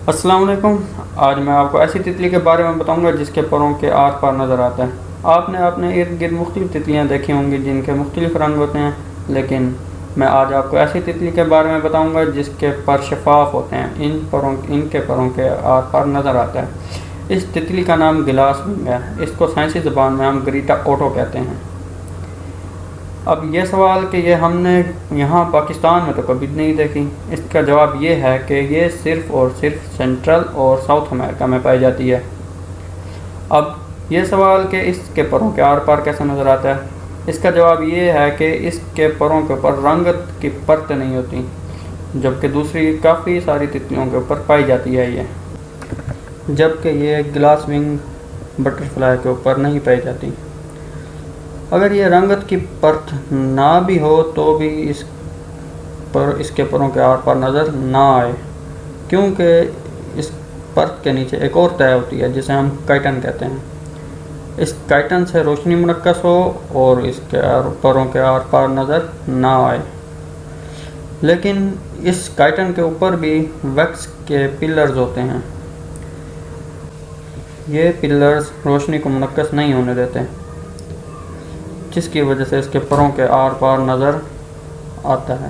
السلام علیکم۔ آج میں آپ کو ایسی تتلی کے بارے میں بتاؤں گا جس کے پروں کے آر پار نظر آتا ہے۔ آپ نے اپنے ارد گرد مختلف تتلیاں دیکھی ہوں گی جن کے مختلف رنگ ہوتے ہیں، لیکن میں آج آپ کو ایسی تتلی کے بارے میں بتاؤں گا جس کے پر شفاف ہوتے ہیں، ان کے پروں کے آر پار نظر آتا ہے۔ اس تتلی کا نام گلاس ونگ ہے۔ اس کو سائنسی زبان میں ہم گریٹا اوٹو کہتے ہیں۔ اب یہ سوال کہ یہ ہم نے یہاں پاکستان میں تو کبھی نہیں دیکھی، اس کا جواب یہ ہے کہ یہ صرف اور صرف سینٹرل اور ساؤتھ امریکہ میں پائی جاتی ہے۔ اب یہ سوال کہ اس کے پروں کے آر پار کیسے نظر آتا ہے، اس کا جواب یہ ہے کہ اس کے پروں کے اوپر رنگت کی پرت نہیں ہوتی، جبکہ دوسری کافی ساری تتلیوں کے اوپر پائی جاتی ہے جبکہ یہ گلاس ونگ بٹر فلائی کے اوپر نہیں پائی جاتی۔ اگر یہ رنگت کی پرت نہ بھی ہو تو بھی اس کے پروں کے آر پار نظر نہ آئے، کیونکہ اس پرت کے نیچے ایک اور تہہ ہوتی ہے جسے ہم کائٹن کہتے ہیں۔ اس کائٹن سے روشنی منعکس ہو اور اس کے پروں کے آر پار نظر نہ آئے، لیکن اس کائٹن کے اوپر بھی ویکس کے پلرز ہوتے ہیں۔ یہ پلرز روشنی کو منعکس نہیں ہونے دیتے، جس کی وجہ سے اس کے پروں کے آر پار نظر آتا ہے۔